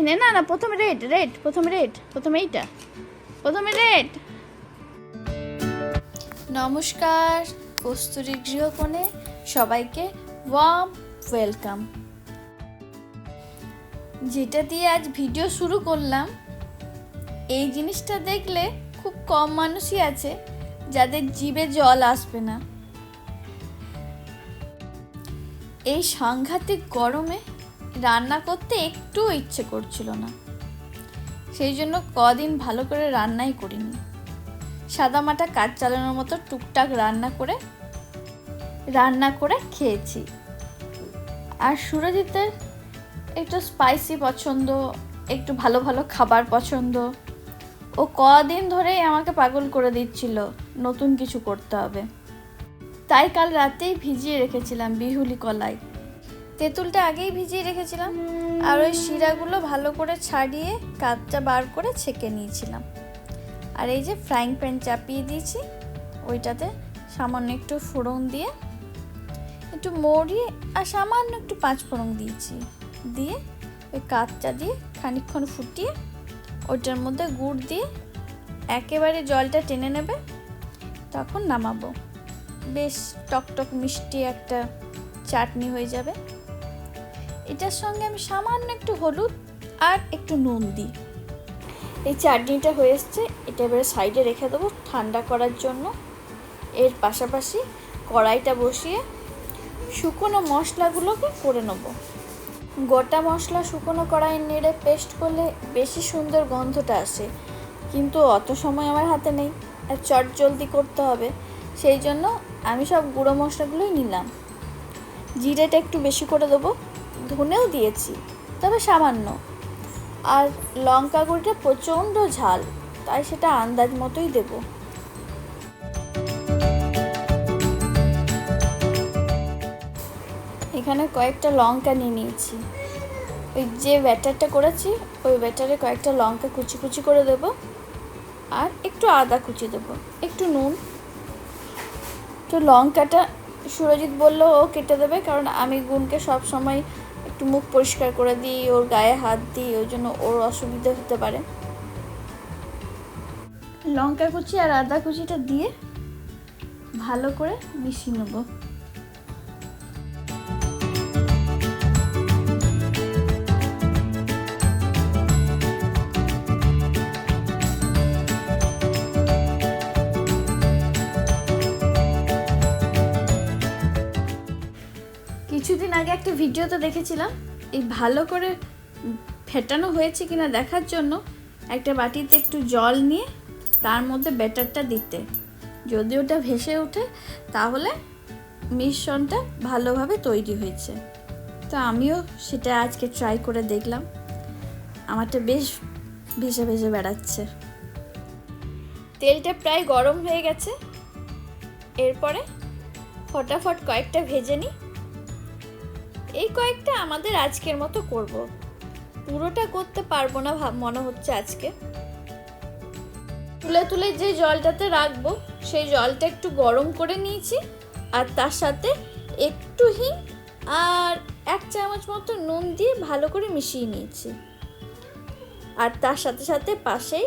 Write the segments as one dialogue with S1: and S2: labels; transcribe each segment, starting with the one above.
S1: না না না, প্রথমে রেড রেড, প্রথমে রেড, প্রথমে এইটা, প্রথমে রেড। নমস্কার, কস্তুরী গৃহকোণে সবাইকে ওয়ার্ম ওয়েলকাম। যেটা দিয়ে আজ ভিডিও শুরু করলাম, এই জিনিসটা দেখলে খুব কম মানুষই আছে যাদের জিভে জল আসবে না। এই সাংঘাতিক গরমে রান্না করতে একটুও ইচ্ছে করছিল না, সেই জন্য কদিন ভালো করে রান্নাই করিনি। সাদামাটা কাজ চালানোর মতো টুকটাক রান্না করে খেয়েছি। আর সুরজিতের একটু স্পাইসি পছন্দ, একটু ভালো ভালো খাবার পছন্দ। ও কদিন ধরেই আমাকে পাগল করে দিচ্ছিল নতুন কিছু করতে হবে। তাই কাল রাতেই ভিজিয়ে রেখেছিলাম বিহুলি কলাই। তেঁতুলটা আগেই ভিজিয়ে রেখেছিলাম, আর ওই শিরাগুলো ভালো করে ছাড়িয়ে কাঁচটা বার করে ছেঁকে নিয়েছিলাম। আর এই যে ফ্রাইং প্যান চাপিয়ে দিয়েছি, ওইটাতে সামান্য একটু ফোড়ন দিয়ে, একটু মৌরি আর সামান্য একটু পাঁচফোড়ন দিয়েছি। দিয়ে ওই কাঁচটা দিয়ে খানিকক্ষণ ফুটিয়ে ওইটার মধ্যে গুড় দিয়ে একেবারে জলটা টেনে নেবে, তখন নামাবো। বেশ টকটক মিষ্টি একটা চাটনি হয়ে যাবে। এটার সঙ্গে আমি সামান্য একটু হলুদ আর একটু নুন দিই। এই চাটনিটা হয়ে এসছে, এটা এবারে সাইডে রেখে দেবো ঠান্ডা করার জন্য। এর পাশাপাশি কড়াইটা বসিয়ে শুকনো মশলাগুলোকে করে নেব। গোটা মশলা শুকনো কড়াই নেড়ে পেস্ট করলে বেশি সুন্দর গন্ধটা আসে, কিন্তু অত সময় আমার হাতে নেই আর চট জলদি করতে হবে, সেই জন্য আমি সব গুঁড়ো মশলাগুলোই নিলাম। জিরেটা একটু বেশি করে দেবো, ধনেও দিয়েছি তবে সামান্য। আর লঙ্কা গুঁড়োটা প্রচণ্ড ঝাল, তাই সেটা আন্দাজ মতোই দেব। এখানে কয়েকটা লঙ্কা নিয়ে নিয়েছি। ওই যে ব্যাটারটা করেছি, ওই ব্যাটারে কয়েকটা লঙ্কা কুচি কুচি করে দেব, আর একটু আদা কুচি দেবো, একটু নুন। তো লঙ্কাটা সুরজিৎ বলল ও কেটে দেবে, কারণ আমি গুনকে সব সময় একটু মুখ পরিষ্কার করে দিই, ওর গায়ে হাত দিই, ওই জন্য ওর অসুবিধা হতে পারে। লঙ্কা কুচি আর আদা কুচিটা দিয়ে ভালো করে মিশিয়ে নেব। কিছুদিন আগে একটা ভিডিওতে দেখেছিলাম, এই ভালো করে ফেটানো হয়েছে কিনা দেখার জন্য একটা বাটিতে একটু জল নিয়ে তার মধ্যে ব্যাটারটা দিতে। যদি ওটা ভেসে ওঠে তাহলে মিশ্রণটা ভালোভাবে তৈরি হয়েছে। তো আমিও সেটা আজকে ট্রাই করে দেখলাম, আমারটা বেশ ভেসে ভেসে বেড়াচ্ছে। তেলটা প্রায় গরম হয়ে গেছে, এরপরে ফটাফট কয়েকটা ভেজে নিই। এই কয়েকটা আমাদের আজকের মতো করব, পুরোটা করতে পারবো না মনে হচ্ছে আজকে। তুলে তুলে যে জলটাতে রাখবো সেই জলটা একটু গরম করে নিয়েছি, আর তার সাথে একটু হিং আর 1 চামচ মতো নুন দিয়ে ভালো করে মিশিয়ে নিয়েছি। আর তার সাথে সাথে পাশেই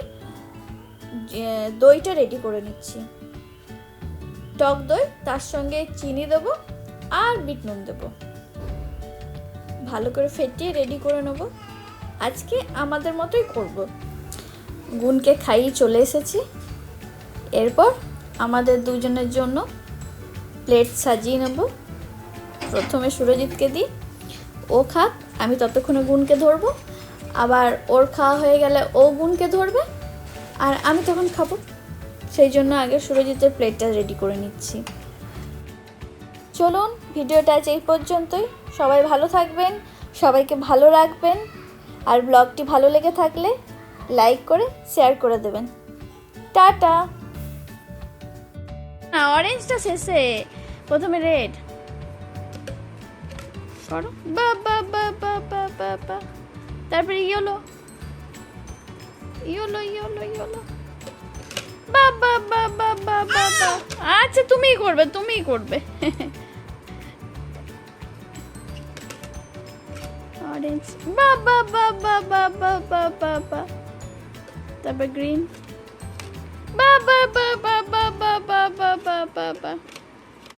S1: দইটা রেডি করে নিচ্ছি। টক দই, তার সঙ্গে চিনি দেবো আর বিট নুন দেবো, ভালো করে ফেটিয়ে রেডি করে নেব। আজকে আমাদের মতোই করব। গুনকে খাইয়ে চলে এসেছি। এরপর আমাদের দুজনের জন্য প্লেট সাজিয়ে নেব। প্রথমে সুরজিৎকে দিই, ও খাক, আমি ততক্ষণে গুনকে ধরবো। আবার ওর খাওয়া হয়ে গেলে ও গুনকে ধরবে, আর আমি তখন খাবো। সেই জন্য আগে সুরজিতের প্লেটটা রেডি করে নিচ্ছি। চলুন, ভিডিওটা আজ এই পর্যন্তই। সবাই ভালো থাকবেন, সবাইকে ভালো রাখবেন, আর ব্লগটি ভালো লেগে থাকলে লাইক করে শেয়ার করে দেবেন। টাটা। না, অরেঞ্জটা শেষে, প্রথমে রেড করো, বা বা বা বা বা বা বা, তারপরে ইয়েলো ইয়েলো ইয়েলো ইয়েলো, বা বা বা বা বা বা বা। আচ্ছা, তুমিই করবে। অরেঞ্জ, বাবা বাবা বাবা বাবা বা, তারপর গ্রিন, বাবা বাবা বাবা বাবা বাবা বা,